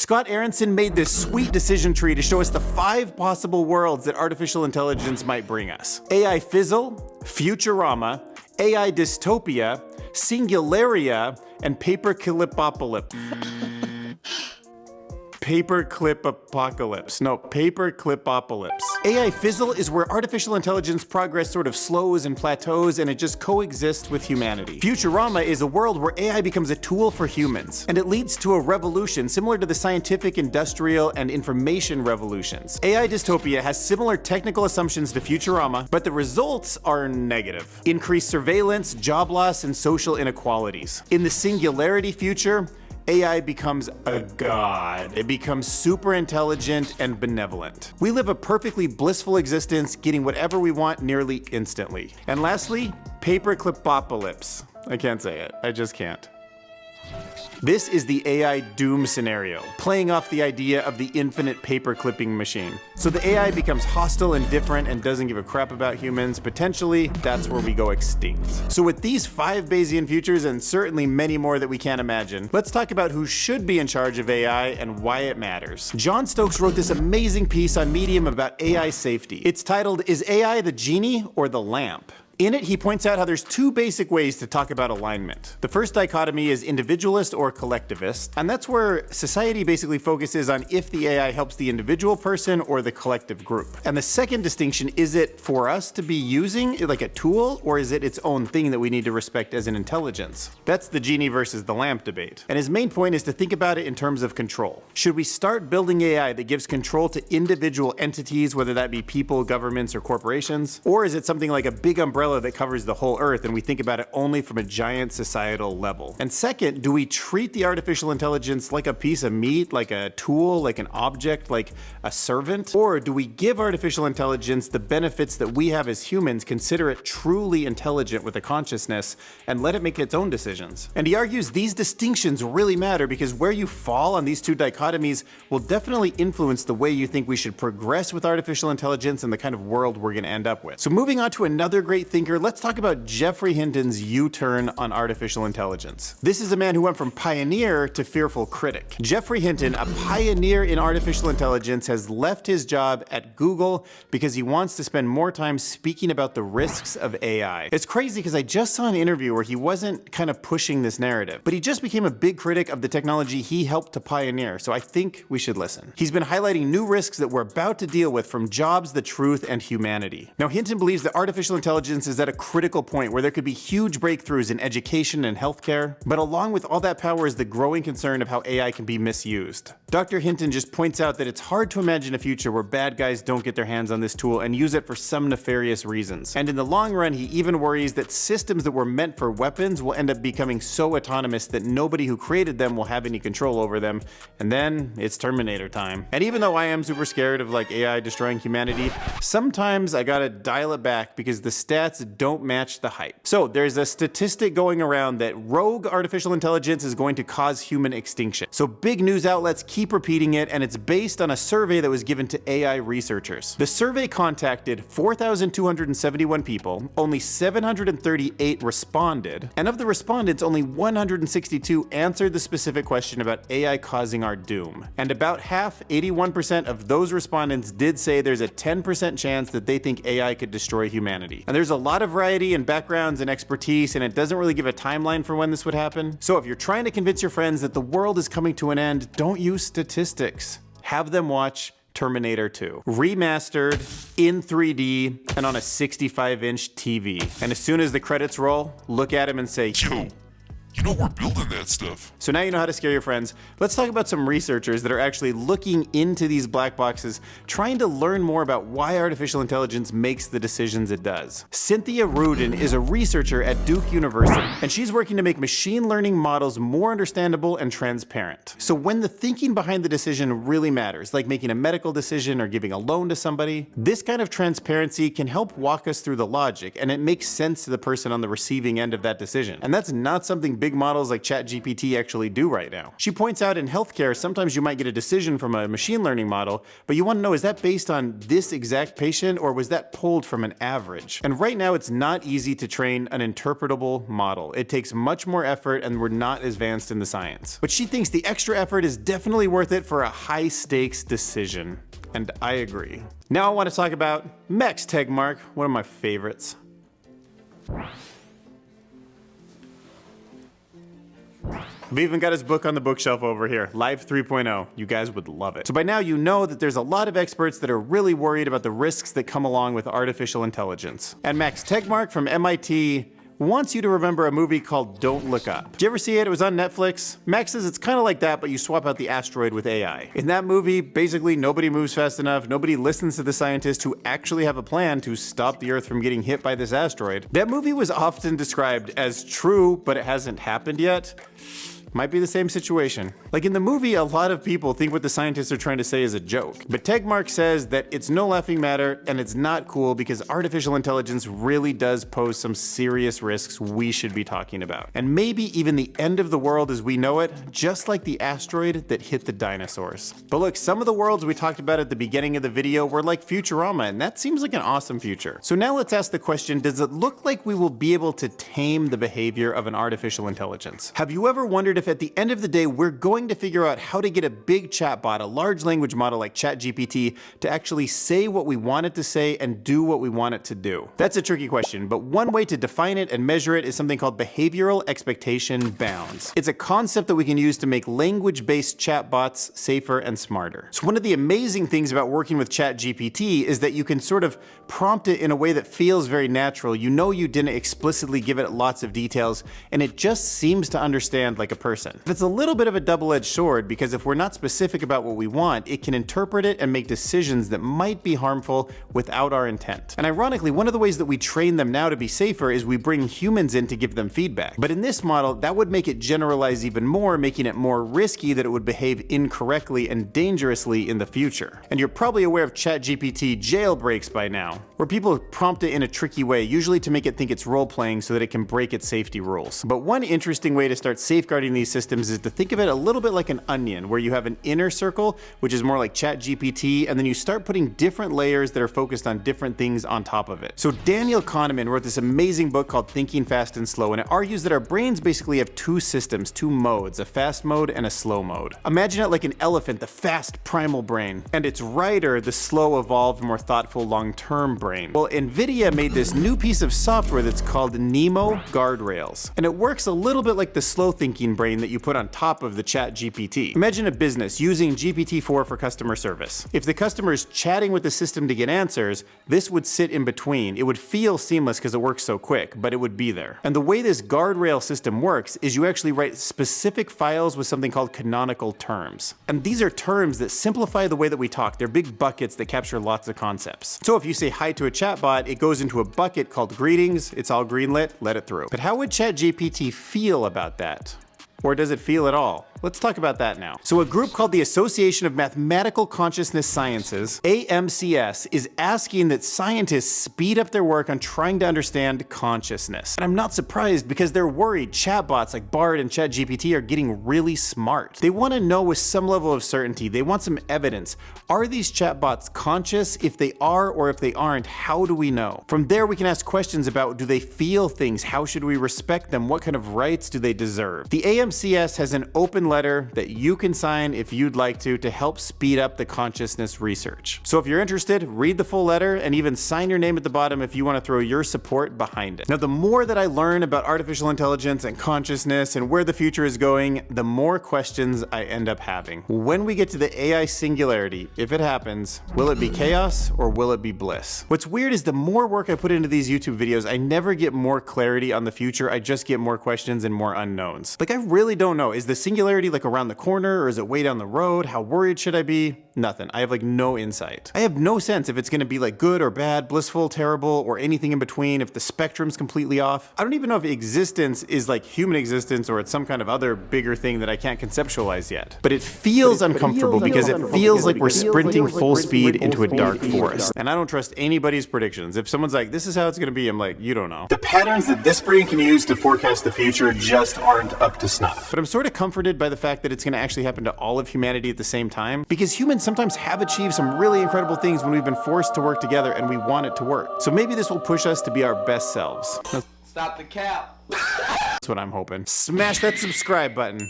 Scott Aronson made this sweet decision tree to show us the 5 possible worlds that artificial intelligence might bring us. AI-Fizzle, Futurama, AI-Dystopia, Singularity, and Paperclip-apocalypse. Paperclip-apocalypse. No, Paperclip-apocalypse. AI-Fizzle is where artificial intelligence progress sort of slows and plateaus and it just coexists with humanity. Futurama is a world where AI becomes a tool for humans, and it leads to a revolution similar to the scientific, industrial, and information revolutions. AI-Dystopia has similar technical assumptions to Futurama, but the results are negative. Increased surveillance, job loss, and social inequalities. In the Singularity future, AI becomes a god. It becomes super intelligent and benevolent. We live a perfectly blissful existence, getting whatever we want nearly instantly. And lastly, Paperclip-apocalypse. I can't say it. I just can't. This is the AI doom scenario, playing off the idea of the infinite paper clipping machine. So the AI becomes hostile and different and doesn't give a crap about humans. Potentially, that's where we go extinct. So with these 5 Bayesian futures and certainly many more that we can't imagine, let's talk about who should be in charge of AI and why it matters. John Stokes wrote this amazing piece on Medium about AI safety. It's titled, "Is AI the genie or the lamp?" In it, he points out how there's 2 basic ways to talk about alignment. The first dichotomy is individualist or collectivist, and that's where society basically focuses on if the AI helps the individual person or the collective group. And the second distinction, is it for us to be using it like a tool, or is it its own thing that we need to respect as an intelligence? That's the genie versus the lamp debate. And his main point is to think about it in terms of control. Should we start building AI that gives control to individual entities, whether that be people, governments, or corporations? Or is it something like a big umbrella that covers the whole earth and we think about it only from a giant societal level? And second, do we treat the artificial intelligence like a piece of meat, like a tool, like an object, like a servant? Or do we give artificial intelligence the benefits that we have as humans, consider it truly intelligent with a consciousness, and let it make its own decisions? And he argues these distinctions really matter because where you fall on these 2 dichotomies will definitely influence the way you think we should progress with artificial intelligence and the kind of world we're going to end up with. So moving on to another great thinker, let's talk about Geoffrey Hinton's U-turn on artificial intelligence. This is a man who went from pioneer to fearful critic. Geoffrey Hinton, a pioneer in artificial intelligence, has left his job at Google because he wants to spend more time speaking about the risks of AI. It's crazy because I just saw an interview where he wasn't kind of pushing this narrative, but he just became a big critic of the technology he helped to pioneer, so I think we should listen. He's been highlighting new risks that we're about to deal with, from jobs, the truth, and humanity. Now, Hinton believes that artificial intelligence is at a critical point where there could be huge breakthroughs in education and healthcare, but along with all that power is the growing concern of how AI can be misused. Dr. Hinton just points out that it's hard to imagine a future where bad guys don't get their hands on this tool and use it for some nefarious reasons. And in the long run, he even worries that systems that were meant for weapons will end up becoming so autonomous that nobody who created them will have any control over them, and then it's Terminator time. And even though I am super scared of like AI destroying humanity, sometimes I gotta dial it back because the stats don't match the hype. So there's a statistic going around that rogue artificial intelligence is going to cause human extinction. So big news outlets keep repeating it, and it's based on a survey that was given to AI researchers. The survey contacted 4,271 people, only 738 responded, and of the respondents, only 162 answered the specific question about AI causing our doom. And about half, 81% of those respondents did say there's a 10% chance that they think AI could destroy humanity. And there's a lot of variety in backgrounds and expertise, and it doesn't really give a timeline for when this would happen. So if you're trying to convince your friends that the world is coming to an end, don't use statistics. Have them watch Terminator 2, remastered in 3D and on a 65-inch TV. And as soon as the credits roll, look at him and say, "Yo, you know we're building that stuff." So now you know how to scare your friends. Let's talk about some researchers that are actually looking into these black boxes, trying to learn more about why artificial intelligence makes the decisions it does. Cynthia Rudin is a researcher at Duke University, and she's working to make machine learning models more understandable and transparent. So when the thinking behind the decision really matters, like making a medical decision or giving a loan to somebody, this kind of transparency can help walk us through the logic, and it makes sense to the person on the receiving end of that decision. And that's not something big big models like ChatGPT actually do right now. She points out in healthcare, sometimes you might get a decision from a machine learning model, but you want to know, is that based on this exact patient or was that pulled from an average? And right now it's not easy to train an interpretable model. It takes much more effort and we're not as advanced in the science. But she thinks the extra effort is definitely worth it for a high stakes decision. And I agree. Now I want to talk about Max Tegmark, one of my favorites. I've even got his book on the bookshelf over here, Live 3.0. You guys would love it. So by now you know that there's a lot of experts that are really worried about the risks that come along with artificial intelligence. And Max Tegmark from MIT wants you to remember a movie called Don't Look Up. Did you ever see it? It was on Netflix. Max says it's kind of like that, but you swap out the asteroid with AI. In that movie, basically nobody moves fast enough, nobody listens to the scientists who actually have a plan to stop the Earth from getting hit by this asteroid. That movie was often described as true, but it hasn't happened yet. Might be the same situation. Like in the movie, a lot of people think what the scientists are trying to say is a joke. But Tegmark says that it's no laughing matter and it's not cool because artificial intelligence really does pose some serious risks we should be talking about. And maybe even the end of the world as we know it, just like the asteroid that hit the dinosaurs. But look, some of the worlds we talked about at the beginning of the video were like Futurama, and that seems like an awesome future. So now let's ask the question, does it look like we will be able to tame the behavior of an artificial intelligence? Have you ever wondered if at the end of the day we're going to figure out how to get a big chatbot, a large language model like ChatGPT, to actually say what we want it to say and do what we want it to do? That's a tricky question, but one way to define it and measure it is something called behavioral expectation bounds. It's a concept that we can use to make language-based chatbots safer and smarter. So one of the amazing things about working with ChatGPT is that you can sort of prompt it in a way that feels very natural. You know you didn't explicitly give it lots of details, and it just seems to understand like a person. It's a little bit of a double-edged sword because if we're not specific about what we want, it can interpret it and make decisions that might be harmful without our intent. And ironically, one of the ways that we train them now to be safer is we bring humans in to give them feedback. But in this model, that would make it generalize even more, making it more risky that it would behave incorrectly and dangerously in the future. And you're probably aware of ChatGPT jailbreaks by now, where people prompt it in a tricky way, usually to make it think it's role-playing so that it can break its safety rules. But one interesting way to start safeguarding these systems is to think of it a little bit like an onion, where you have an inner circle, which is more like ChatGPT, and then you start putting different layers that are focused on different things on top of it. So Daniel Kahneman wrote this amazing book called Thinking Fast and Slow, and it argues that our brains basically have two systems, two modes, a fast mode and a slow mode. Imagine it like an elephant, the fast primal brain, and its rider, the slow, evolved, more thoughtful, long-term brain. Well, NVIDIA made this new piece of software that's called NeMo Guardrails, and it works a little bit like the slow thinking brain that you put on top of the ChatGPT. Imagine a business using GPT-4 for customer service. If the customer is chatting with the system to get answers, this would sit in between. It would feel seamless because it works so quick, but it would be there. And the way this guardrail system works is you actually write specific files with something called canonical terms. And these are terms that simplify the way that we talk. They're big buckets that capture lots of concepts. So if you say hi to a chatbot, it goes into a bucket called greetings, it's all greenlit, let it through. But how would ChatGPT feel about that? Or does it feel at all? Let's talk about that now. So a group called the Association of Mathematical Consciousness Sciences, AMCS, is asking that scientists speed up their work on trying to understand consciousness. And I'm not surprised because they're worried chatbots like Bard and ChatGPT are getting really smart. They want to know with some level of certainty. They want some evidence. Are these chatbots conscious? If they are or if they aren't, how do we know? From there, we can ask questions about, do they feel things? How should we respect them? What kind of rights do they deserve? The AMCS has an open letter that you can sign if you'd like to help speed up the consciousness research. So if you're interested, read the full letter and even sign your name at the bottom if you want to throw your support behind it. Now, the more that I learn about artificial intelligence and consciousness and where the future is going, the more questions I end up having. When we get to the AI singularity, if it happens, will it be chaos or will it be bliss? What's weird is the more work I put into these YouTube videos, I never get more clarity on the future. I just get more questions and more unknowns. Like, I really don't know. Is the singularity like around the corner or is it way down the road? How worried should I be? Nothing. I have like no insight. I have no sense if it's gonna be like good or bad, blissful, terrible, or anything in between, if the spectrum's completely off. I don't even know if existence is like human existence or it's some kind of other bigger thing that I can't conceptualize yet. But it feels uncomfortable because it feels like we're sprinting full speed into a dark forest. And I don't trust anybody's predictions. If someone's like, this is how it's gonna be, I'm like, you don't know. The patterns that this brain can use to forecast the future just aren't up to snuff. But I'm sort of comforted by the fact that it's gonna actually happen to all of humanity at the same time, because humans sometimes have achieved some really incredible things when we've been forced to work together and we want it to work. So maybe this will push us to be our best selves. Stop the cap. That's what I'm hoping. Smash that subscribe button.